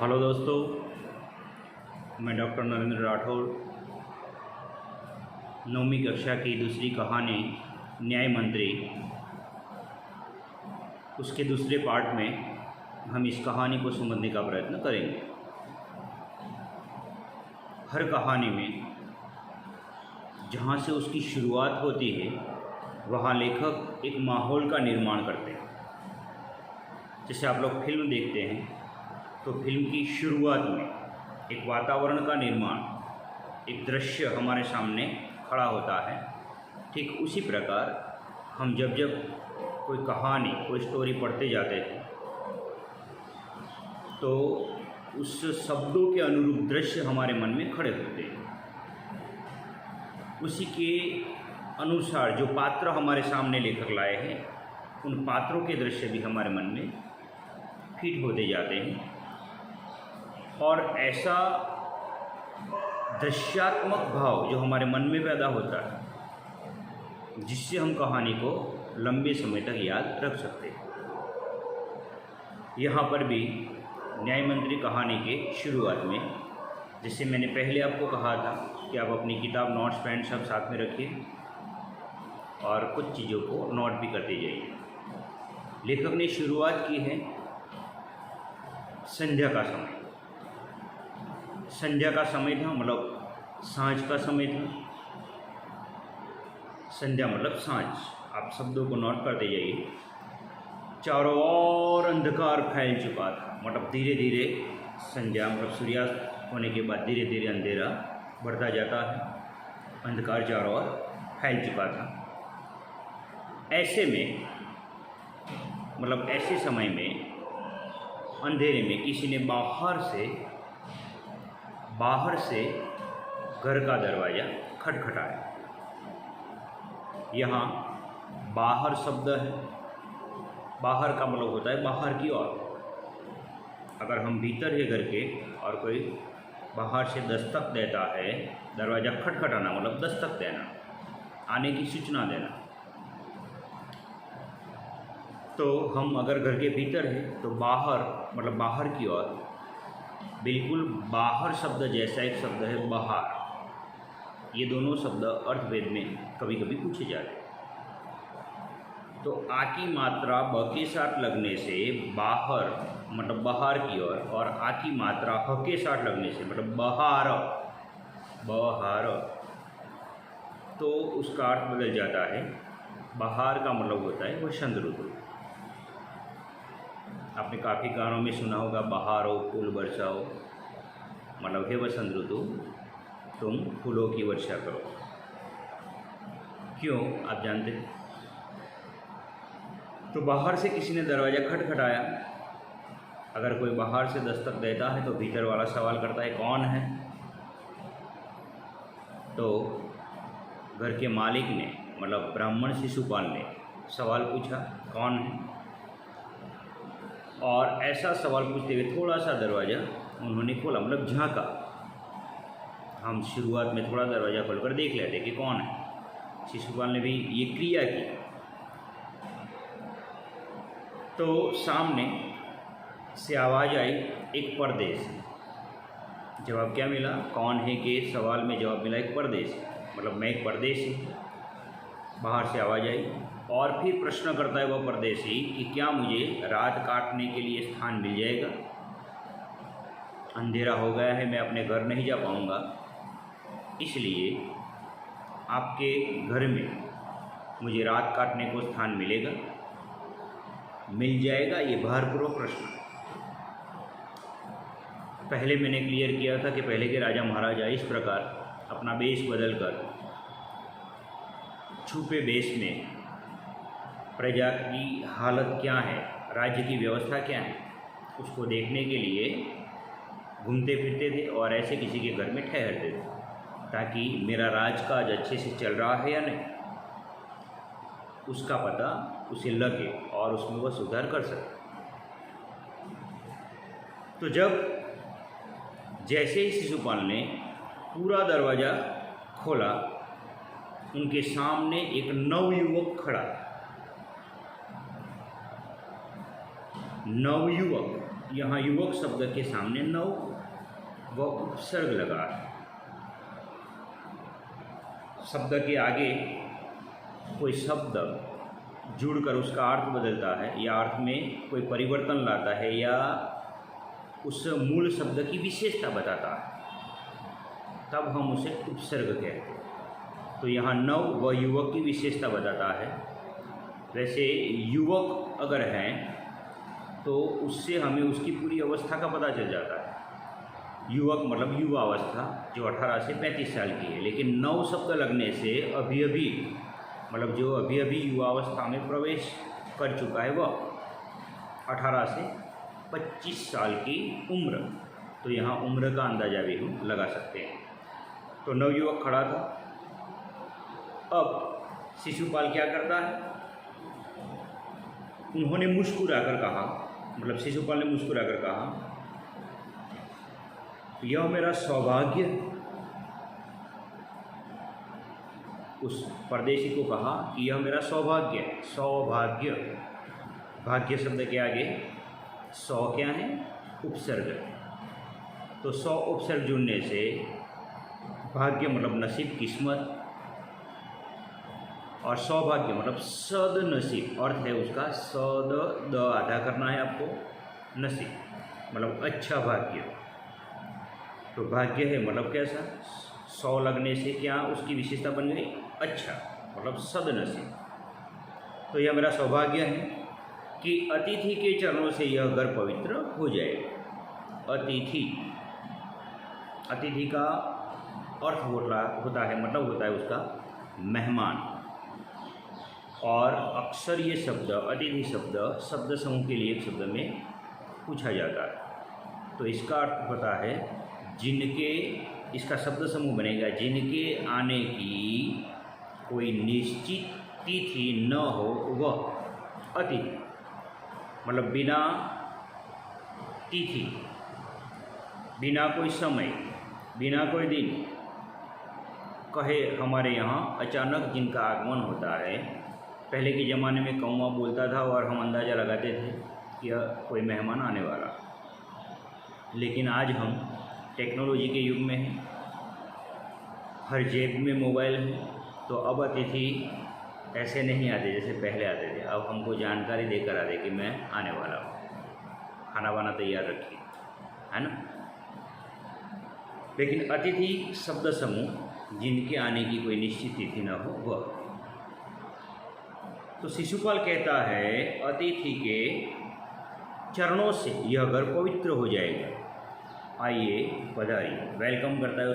Hello दोस्तों, मैं doctor Narendra Rathore. 9वीं कक्षा की दूसरी कहानी न्याय मंत्री, उसके दूसरे पार्ट में हम इस कहानी को समझने का प्रयत्न करेंगे। हर कहानी में जहाँ से उसकी शुरुआत होती है वहाँ लेखक एक माहौल का निर्माण करते हैं। जैसे आप लोग फिल्म देखते हैं तो फिल्म की शुरुआत में एक वातावरण का निर्माण, एक दृश्य हमारे सामने खड़ा होता है। ठीक उसी प्रकार हम जब कोई कहानी, कोई स्टोरी पढ़ते जाते हैं तो उस शब्दों के अनुरूप दृश्य हमारे मन में खड़े होते हैं। उसी के अनुसार जो पात्र हमारे सामने लेखक लाए हैं, उन पात्रों के दृश्य भी हमारे मन में फिट होते जाते हैं और ऐसा दृश्यात्मक भाव जो हमारे मन में पैदा होता है, जिससे हम कहानी को लंबे समय तक याद रख सकते हैं। यहाँ पर भी न्याय मंत्री कहानी के शुरुआत में, जैसे मैंने पहले आपको कहा था कि आप अपनी किताब, नोट्स, पेन सब साथ में रखिए और कुछ चीज़ों को नोट भी करते जाइए। लेखक ने शुरुआत की है संध्या का समय। संध्या का समय था, मतलब सांझ का समय था। संध्या मतलब सांझ। आप शब्दों को नोट करते जाइए। चारों ओर अंधकार फैल चुका था, मतलब धीरे धीरे संध्या मतलब सूर्यास्त होने के बाद धीरे धीरे अंधेरा बढ़ता जाता है। अंधकार चारों ओर फैल चुका था। ऐसे में मतलब ऐसे समय में अंधेरे में किसी ने बाहर से घर का दरवाज़ा खटखटाया। यहाँ बाहर शब्द है। बाहर का मतलब होता है बाहर की ओर। अगर हम भीतर है घर के और कोई बाहर से दस्तक देता है, दरवाज़ा खटखटाना मतलब दस्तक देना, आने की सूचना देना। तो हम अगर घर के भीतर हैं तो बाहर मतलब बाहर की ओर, बिल्कुल बाहर शब्द जैसा एक शब्द है बाहर। ये दोनों शब्द अर्थवेद में कभी कभी पूछे जाते हैं। तो आ की मात्रा ब के साथ लगने से बाहर मतलब बाहर की ओर, और आ की मात्रा ह के साथ लगने से मतलब बहार, तो उसका अर्थ बदल जाता है। बाहर का मतलब होता है वसंत ऋतु। आपने काफ़ी गानों में सुना होगा, बहारो फूल बरसाओ, मतलब हे वसंत ऋतु तुम फूलों की वर्षा करो। क्यों, आप जानते हैं? तो बाहर से किसी ने दरवाज़ा खटखटाया। अगर कोई बाहर से दस्तक देता है तो भीतर वाला सवाल करता है कौन है। तो घर के मालिक ने मतलब ब्राह्मण शिशुपाल ने सवाल पूछा कौन है, और ऐसा सवाल पूछते हुए थोड़ा सा दरवाज़ा उन्होंने खोला, मतलब झांका। हम शुरुआत में थोड़ा दरवाज़ा खोलकर देख लेते कि कौन है। शिशुपाल ने भी ये क्रिया की। तो सामने से आवाज़ आई एक परदेसी। जवाब क्या मिला? कौन है के सवाल में जवाब मिला एक परदेसी, मतलब मैं एक परदेसी। बाहर से आवाज़ आई और फिर प्रश्न करता है वह परदेसी कि क्या मुझे रात काटने के लिए स्थान मिल जाएगा? अंधेरा हो गया है, मैं अपने घर नहीं जा पाऊँगा, इसलिए आपके घर में मुझे रात काटने को स्थान मिलेगा, मिल जाएगा? ये भारपूर्वक प्रश्न। पहले मैंने क्लियर किया था कि पहले के राजा महाराजा इस प्रकार अपना वेश बदलकर छुपे वेश में प्रजा की हालत क्या है, राज्य की व्यवस्था क्या है, उसको देखने के लिए घूमते फिरते थे और ऐसे किसी के घर में ठहरते थे, ताकि मेरा राजकाज अच्छे से चल रहा है या नहीं उसका पता उसे लगे और उसमें वह सुधार कर सके। तो जैसे ही शिशुपाल ने पूरा दरवाज़ा खोला, उनके सामने एक नवयुवक खड़ा। नवयुवक यहाँ युवक शब्द के सामने नव व उपसर्ग लगा है। शब्द के आगे कोई शब्द जुड़कर उसका अर्थ बदलता है या अर्थ में कोई परिवर्तन लाता है या उस मूल शब्द की विशेषता बताता है, तब हम उसे उपसर्ग कहते हैं। तो यहाँ नव व युवक की विशेषता बताता है। वैसे युवक अगर हैं तो उससे हमें उसकी पूरी अवस्था का पता चल जाता है। युवक मतलब युवा अवस्था, जो 18 से 35 साल की है। लेकिन नव शब्द लगने से अभी अभी मतलब जो अभी अभी युवा अवस्था में प्रवेश कर चुका है वह 18 से 25 साल की उम्र। तो यहाँ उम्र का अंदाजा भी हम लगा सकते हैं। तो नवयुवक खड़ा था। अब शिशुपाल क्या करता है, उन्होंने मुस्कुराकर कहा, मतलब शिशुपाल ने मुस्कुराकर कहा, यह मेरा सौभाग्य। उस परदेशी को कहा कि यह मेरा सौभाग्य है। सौभाग्य, भाग्य शब्द के आगे सौ क्या है, उपसर्ग। तो सौ उपसर्ग जुड़ने से भाग्य मतलब नसीब, किस्मत, और सौभाग्य मतलब सदनसीब। अर्थ है उसका सद द आधा करना है आपको, नसीब मतलब अच्छा भाग्य। तो भाग्य है मतलब कैसा, 100 लगने से क्या उसकी विशेषता बन गई, अच्छा मतलब सदनसीब। तो यह मेरा सौभाग्य है कि अतिथि के चरणों से यह घर पवित्र हो जाएगा। अतिथि, अतिथि का अर्थ होता है मतलब होता है उसका मेहमान। और अक्सर ये शब्द अतिथि शब्द शब्द समूह के लिए एक शब्द में पूछा जाता है। तो इसका अर्थ पता है जिनके, इसका शब्द समूह बनेगा जिनके आने की कोई निश्चित तिथि न हो वह अतिथि। मतलब बिना तिथि, बिना कोई समय, बिना कोई दिन कहे हमारे यहाँ अचानक जिनका आगमन होता है। पहले के ज़माने में कौवा बोलता था और हम अंदाज़ा लगाते थे कि कोई मेहमान आने वाला। लेकिन आज हम टेक्नोलॉजी के युग में हैं, हर जेब में मोबाइल है। तो अब अतिथि ऐसे नहीं आते जैसे पहले आते थे। अब हमको जानकारी देकर आते कि मैं आने वाला हूँ, खाना वाना तैयार रखिए, है ना। लेकिन अतिथि शब्द समूह जिनके आने की कोई निश्चित तिथि न हो वह। तो शिशुपाल कहता है अतिथि के चरणों से यह घर पवित्र हो जाएगा। आइए पधारिए, वेलकम करता है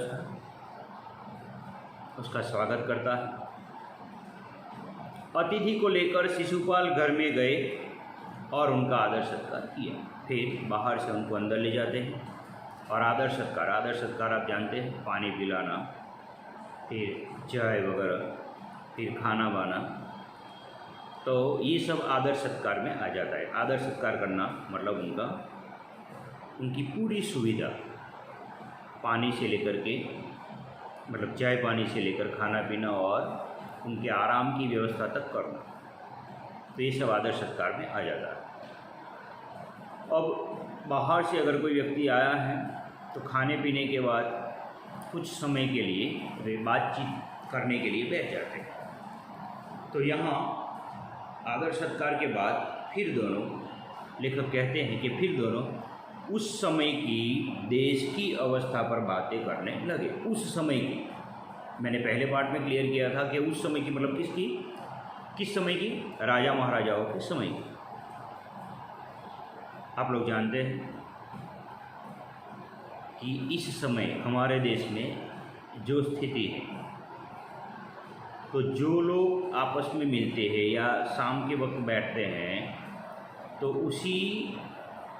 उसका स्वागत करता है। अतिथि को लेकर शिशुपाल घर में गए और उनका आदर सत्कार किया। फिर बाहर से उनको अंदर ले जाते हैं और आदर सत्कार आप जानते हैं, पानी पिलाना, फिर चाय वगैरह, फिर खाना बाना। तो ये सब आदर सत्कार में आ जाता है। आदर सत्कार करना मतलब उनकी पूरी सुविधा, पानी से लेकर के मतलब चाय पानी से लेकर खाना पीना और उनके आराम की व्यवस्था तक करना। तो ये सब आदर सत्कार में आ जाता है। अब बाहर से अगर कोई व्यक्ति आया है तो खाने पीने के बाद कुछ समय के लिए वे बातचीत करने के लिए बैठ जाते हैं। तो यहाँ आदर सत्कार के बाद फिर दोनों, लेखक कहते हैं कि फिर दोनों उस समय की देश की अवस्था पर बातें करने लगे। उस समय की, मैंने पहले पार्ट में क्लियर किया था कि उस समय की मतलब किसकी, किस समय की, राजा महाराजाओं के समय की। आप लोग जानते हैं कि इस समय हमारे देश में जो स्थिति है, तो जो लोग आपस में मिलते हैं या शाम के वक्त बैठते हैं तो उसी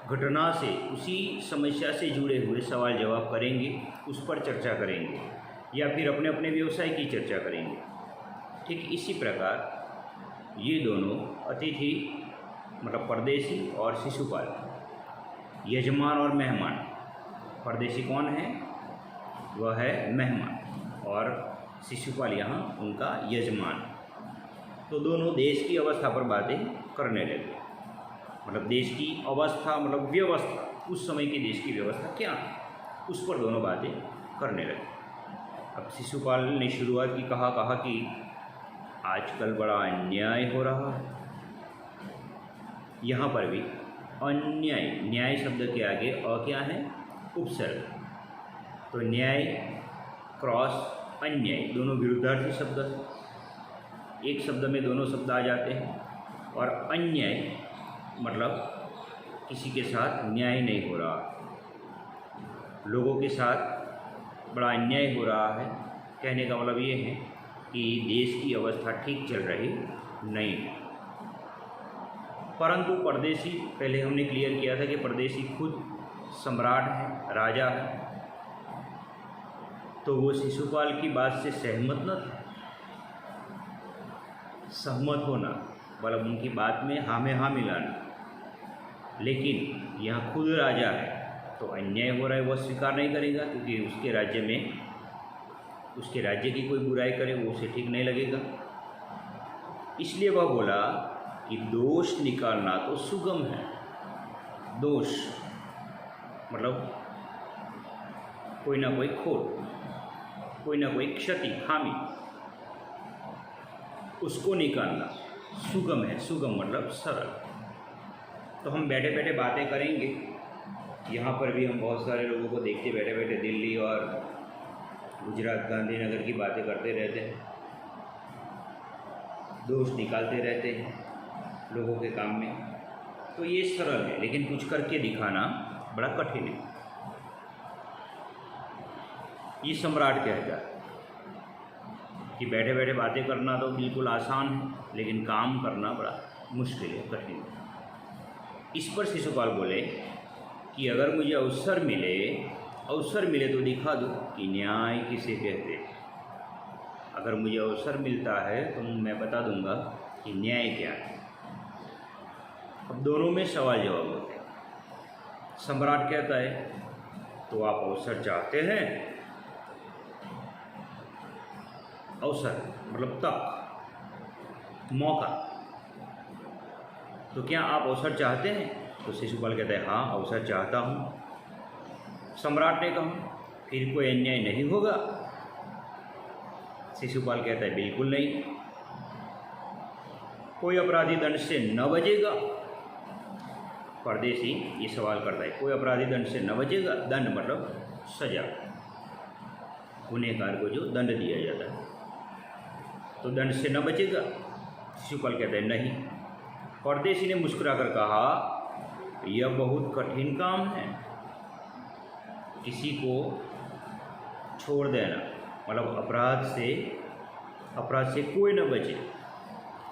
घटना से, उसी समस्या से जुड़े हुए सवाल जवाब करेंगे, उस पर चर्चा करेंगे या फिर अपने अपने व्यवसाय की चर्चा करेंगे। ठीक इसी प्रकार ये दोनों अतिथि मतलब परदेशी और शिशुपाल, यजमान और मेहमान। परदेशी कौन है, वह है मेहमान, और शिशुपाल यहाँ उनका यजमान। तो दोनों देश की अवस्था पर बातें करने लगे। मतलब देश की अवस्था मतलब व्यवस्था, उस समय के देश की व्यवस्था क्या है, उस पर दोनों बातें करने लगे। अब शिशुपाल ने शुरुआत की, कहा कि आजकल बड़ा अन्याय हो रहा है। यहाँ पर भी अन्याय, न्याय शब्द के आगे क्या है, उपसर्ग। तो न्याय क्रॉस अन्याय, दोनों विरुद्धार्थी शब्द है। एक शब्द में दोनों शब्द आ जाते हैं। और अन्याय मतलब किसी के साथ न्याय नहीं हो रहा, लोगों के साथ बड़ा अन्याय हो रहा है। कहने का मतलब ये है कि देश की अवस्था ठीक चल रही नहीं है। परंतु परदेशी, पहले हमने क्लियर किया था कि परदेशी खुद सम्राट है, राजा है, तो वो शिशुपाल की बात से सहमत न था। सहमत होना मतलब उनकी बात में हाँ में हाँ मिलाना, लेकिन यहाँ खुद राजा है तो अन्याय हो रहा है वह स्वीकार नहीं करेगा, क्योंकि उसके राज्य में, उसके राज्य की कोई बुराई करे वो उसे ठीक नहीं लगेगा। इसलिए वह बोला कि दोष निकालना तो सुगम है। दोष मतलब कोई ना कोई खोट, कोई ना कोई क्षति, खामी, उसको निकालना सुगम है। सुगम मतलब सरल। तो हम बैठे बैठे बातें करेंगे। यहाँ पर भी हम बहुत सारे लोगों को देखते बैठे बैठे दिल्ली और गुजरात, गांधीनगर की बातें करते रहते हैं, दोष निकालते रहते हैं लोगों के काम में। तो ये सरल है, लेकिन कुछ करके दिखाना बड़ा कठिन है। ये सम्राट कहता है कि बैठे बैठे बातें करना तो बिल्कुल आसान है, लेकिन काम करना बड़ा मुश्किल है, कठिन है। इस पर शिशुपाल बोले कि अगर मुझे अवसर मिले तो दिखा दूँ कि न्याय किसे कहते हैं। अगर मुझे अवसर मिलता है तो मैं बता दूंगा कि न्याय क्या है। अब दोनों में सवाल जवाब होते हैं। सम्राट कहता है तो आप अवसर चाहते हैं, अवसर मतलब तक, मौका, तो क्या आप अवसर चाहते हैं? तो शिशुपाल कहता है हाँ, अवसर चाहता हूँ। सम्राट ने कहा फिर कोई अन्याय नहीं होगा? शिशुपाल कहता है बिल्कुल नहीं। कोई अपराधी दंड से न बचेगा? परदेशी ये सवाल करता है, कोई अपराधी दंड से न बचेगा? दंड मतलब सजा, गुनहगार को जो दंड दिया जाता है, तो दंड से न बचेगा? शिशुपाल कहता है नहीं। परदेशी ने मुस्कुराकर कहा यह बहुत कठिन काम है, किसी को छोड़ देना मतलब अपराध से कोई न बचे,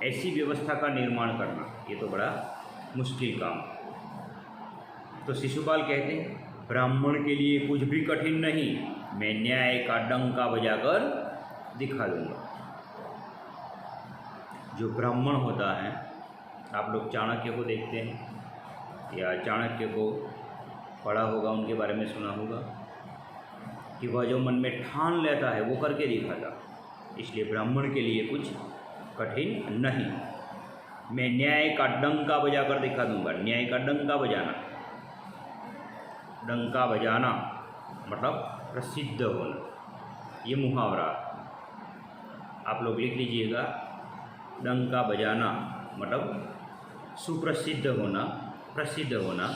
ऐसी व्यवस्था का निर्माण करना, ये तो बड़ा मुश्किल काम। तो शिशुपाल कहते हैं ब्राह्मण के लिए कुछ भी कठिन नहीं, मैं न्याय का डंका बजाकर दिखा दूंगा। जो ब्राह्मण होता है, आप लोग चाणक्य को देखते हैं या चाणक्य को पढ़ा होगा, उनके बारे में सुना होगा कि वह जो मन में ठान लेता है वो करके दिखाता। इसलिए ब्राह्मण के लिए कुछ कठिन नहीं, मैं न्याय का डंका बजाकर दिखा दूंगा। न्याय का डंका बजाना, डंका बजाना मतलब प्रसिद्ध होना, ये मुहावरा आप लोग लिख लीजिएगा। डंका बजाना मतलब सुप्रसिद्ध होना, प्रसिद्ध होना।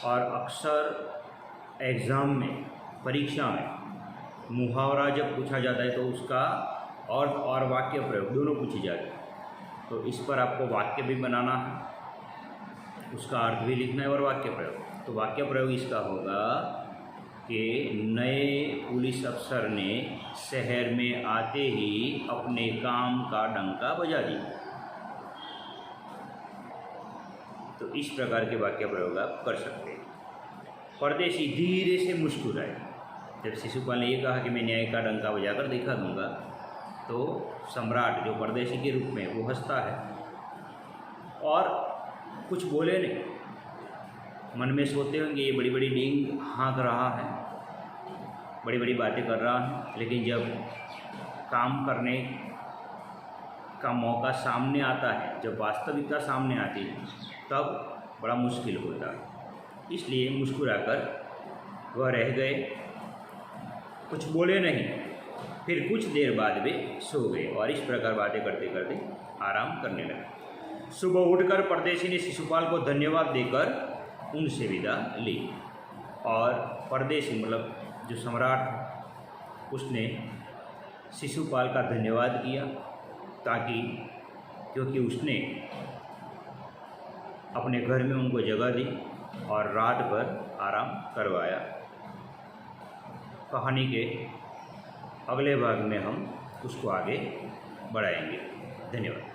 और अक्सर एग्ज़ाम में, परीक्षा में मुहावरा जब पूछा जाता है तो उसका और वाक्य प्रयोग दोनों पूछे जाते हैं। तो इस पर आपको वाक्य भी बनाना है, उसका अर्थ भी लिखना है और वाक्य प्रयोग। तो वाक्य प्रयोग इसका होगा कि नए पुलिस अफसर ने शहर में आते ही अपने काम का डंका बजा दिया। तो इस प्रकार के वाक्य प्रयोग आप कर सकते हैं। परदेशी धीरे से मुस्कुराए। जब शिशुपाल ने ये कहा कि मैं न्याय का डंका बजाकर दिखा दूंगा, तो सम्राट जो परदेशी के रूप में वो हंसता है और कुछ बोले नहीं। मन में सोचते होंगे ये बड़ी बड़ी डींग हाँक रहा है, बड़ी बड़ी बातें कर रहा है, लेकिन जब काम करने का मौका सामने आता है, जब वास्तविकता सामने आती है, तब बड़ा मुश्किल होता है। इसलिए मुस्कुराकर वह रह गए, कुछ बोले नहीं। फिर कुछ देर बाद वे सो गए और इस प्रकार बातें करते करते आराम करने लगे। सुबह उठकर परदेशी ने शिशुपाल को धन्यवाद देकर उनसे विदा ली और परदेशी मतलब जो सम्राट उसने शिशुपाल का धन्यवाद किया, ताकि क्योंकि उसने अपने घर में उनको जगह दी और रात भर आराम करवाया। कहानी के अगले भाग में हम उसको आगे बढ़ाएंगे। धन्यवाद।